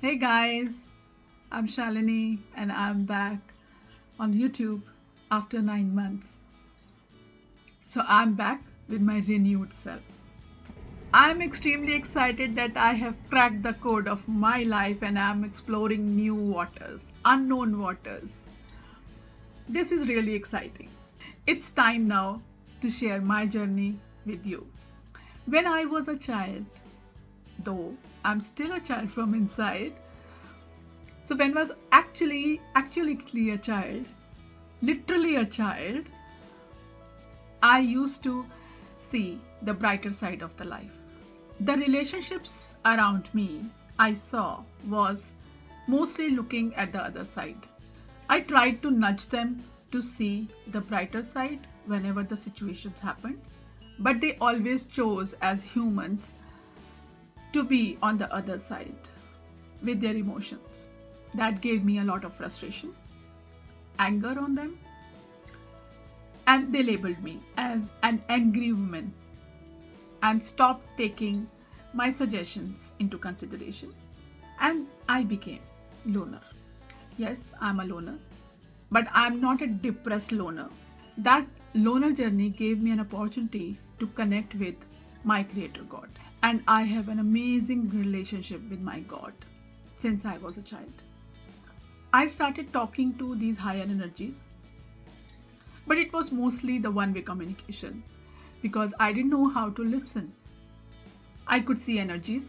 Hey guys, I'm Shalini and I'm back on YouTube after 9 months. So I'm back with my renewed self. I'm extremely excited that I have cracked the code of my life and I'm exploring new waters, unknown waters. This is really exciting. It's time now to share my journey with you. When I was a child, though I'm still a child from inside, so when I was actually a child, literally a child, I used to see the brighter side of the life. The relationships around me I saw was mostly looking at the other side. I tried to nudge them to see the brighter side whenever the situations happened, but they always chose as humans to be on the other side with their emotions. That gave me a lot of frustration, anger on them, and they labeled me as an angry woman and stopped taking my suggestions into consideration. And I became loner. Yes, I'm a loner, but I'm not a depressed loner. That loner journey gave me an opportunity to connect with my creator God, and I have an amazing relationship with my God since I was a child. I started talking to these higher energies, but it was mostly the one way communication because I didn't know how to listen. I could see energies,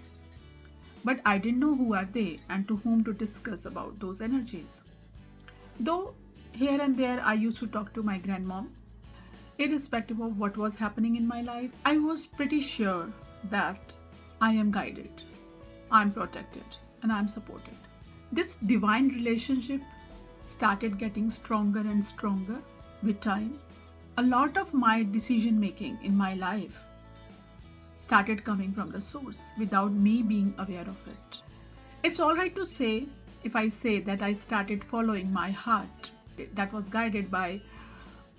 but I didn't know who are they and to whom to discuss about those energies. Though here and there I used to talk to my grandmom, irrespective of what was happening in my life, I was pretty sure that I am guided, I'm protected, and I'm supported. This divine relationship started getting stronger and stronger with time. A lot of my decision making in my life started coming from the source without me being aware of it. It's alright to say if I say that I started following my heart that was guided by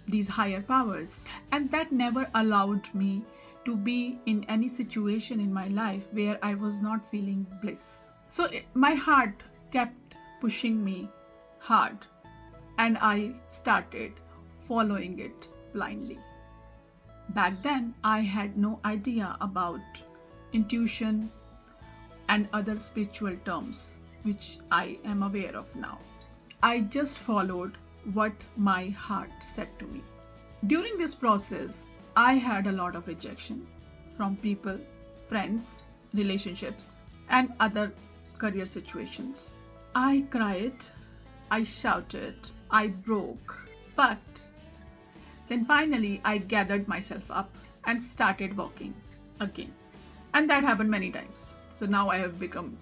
these higher powers, and that never allowed me to be in any situation in my life where I was not feeling bliss. So my heart kept pushing me hard, and I started following it blindly. Back then, I had no idea about intuition and other spiritual terms, which I am aware of now. I just followed what my heart said to me. During this process, I had a lot of rejection from people, friends, relationships, and other career situations. I cried, I shouted, I broke, but then finally I gathered myself up and started walking again. And that happened many times. So now I have become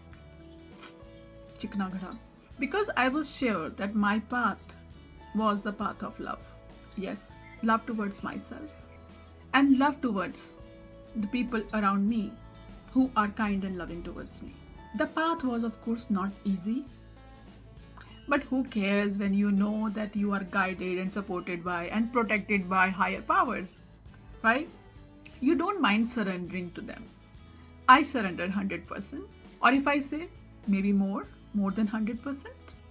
Chikna Ghada. Because I was sure that my path was the path of love. Yes, love towards myself and love towards the people around me who are kind and loving towards me. The path was, of course, not easy. But who cares when you know that you are guided and supported by and protected by higher powers, right? You don't mind surrendering to them. I surrendered 100%, or if I say maybe more than 100%.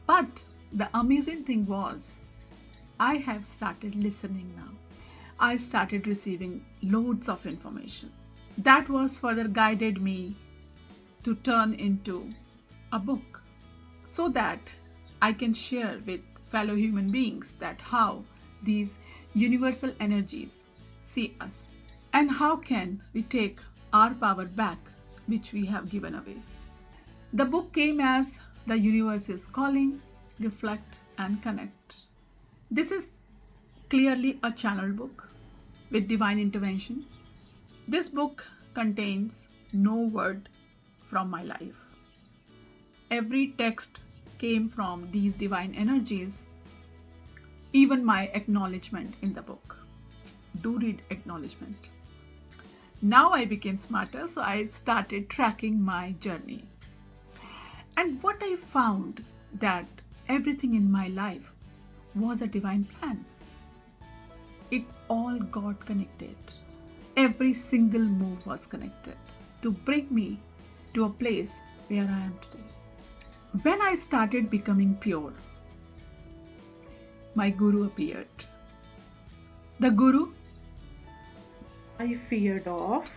But the amazing thing was, I have started listening now. I started receiving loads of information. That was further guided me to turn into a book so that I can share with fellow human beings that how these universal energies see us and how can we take our power back which we have given away. The book came as The Universe is Calling, Reflect and Connect. This is clearly a channel book with divine intervention. This book contains no word from my life. Every text came from these divine energies, even my acknowledgement in the book. Do read acknowledgement. Now I became smarter, so I started tracking my journey. And what I found that everything in my life was a divine plan. It all got connected. Every single move was connected to bring me to a place where I am today. When I started becoming pure, my guru appeared. The guru, I feared of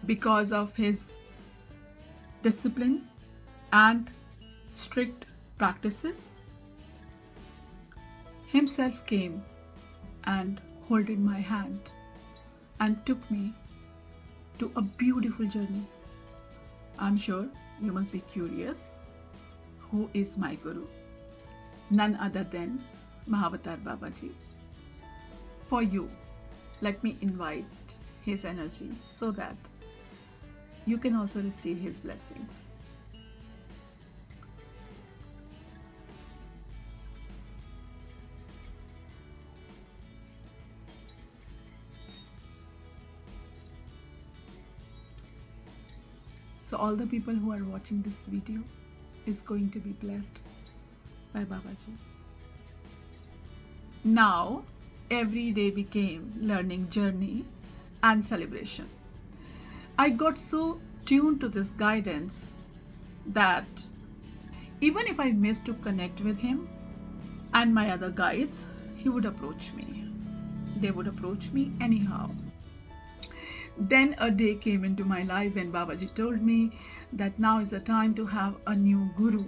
because of his discipline and strict practices, himself came and holded my hand and took me to a beautiful journey. I'm sure you must be curious. Who is my guru? None other than Mahavatar Babaji. For you, let me invite his energy so that you can also receive his blessings. So all the people who are watching this video is going to be blessed by Babaji. Now, every day became learning journey and celebration. I got so tuned to this guidance that even if I missed to connect with him and my other guides, he would approach me. They would approach me anyhow. Then a day came into my life when Babaji told me that now is the time to have a new guru.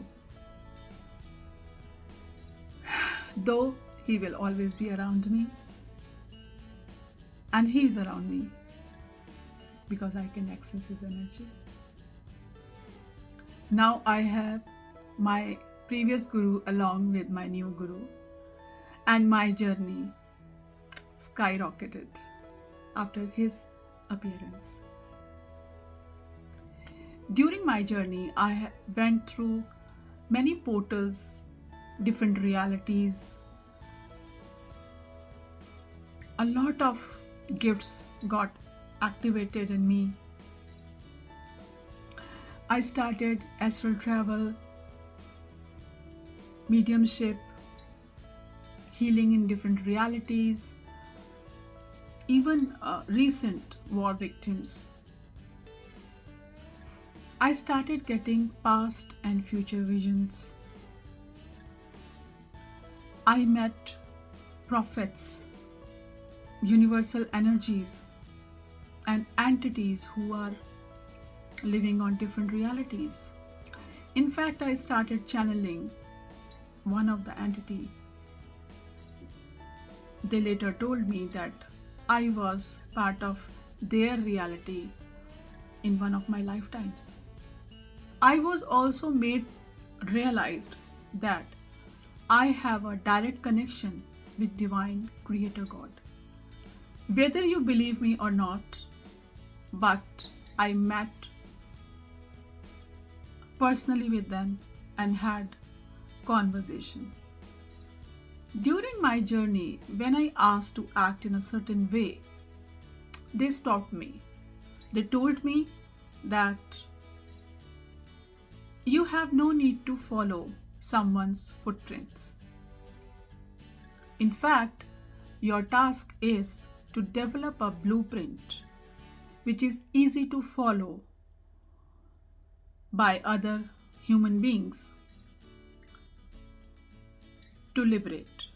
Though he will always be around me, and he is around me because I can access his energy. Now I have my previous guru along with my new guru, and my journey skyrocketed after his appearance. During my journey, I went through many portals, different realities. A lot of gifts got activated in me. I started astral travel, mediumship, healing in different realities, even recent war victims. I started getting past and future visions. I met prophets, universal energies, and entities who are living on different realities. In fact, I started channeling one of the entity. They later told me that I was part of their reality in one of my lifetimes. I was also made realized that I have a direct connection with Divine Creator God. Whether you believe me or not, but I met personally with them and had conversation. During my journey, when I asked to act in a certain way, they stopped me. They told me that you have no need to follow someone's footprints. In fact, your task is to develop a blueprint which is easy to follow by other human beings to liberate.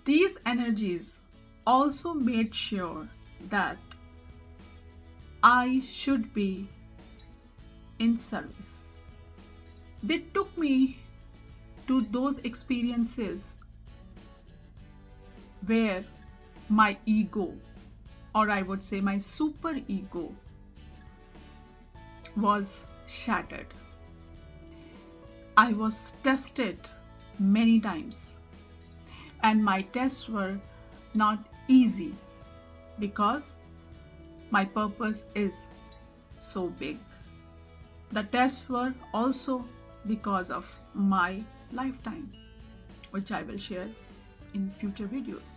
These energies also made sure that I should be in service. They took me to those experiences where my ego, or I would say my super ego, was shattered. I was tested many times, and my tests were not easy because my purpose is so big. The tests were also because of my lifetime, which I will share in future videos.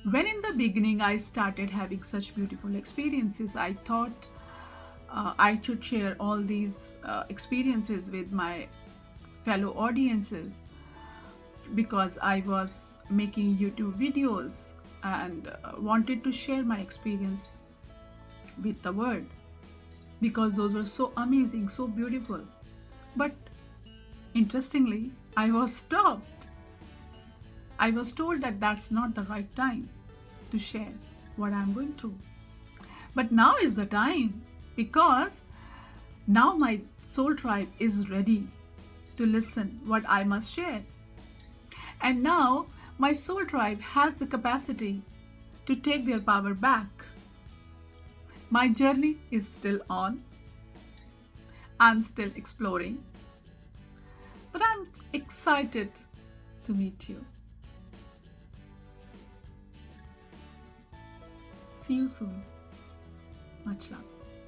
When in the beginning I started having such beautiful experiences, I thought I should share all these experiences with my fellow audiences because I was making YouTube videos and wanted to share my experience with the world. because those were so amazing, so beautiful. But interestingly, I was stopped. I was told that that's not the right time to share what I'm going through. But now is the time, because now my soul tribe is ready to listen what I must share. And now my soul tribe has the capacity to take their power back. My journey is still on. I'm still exploring. But I'm excited to meet you. See you soon. Much love.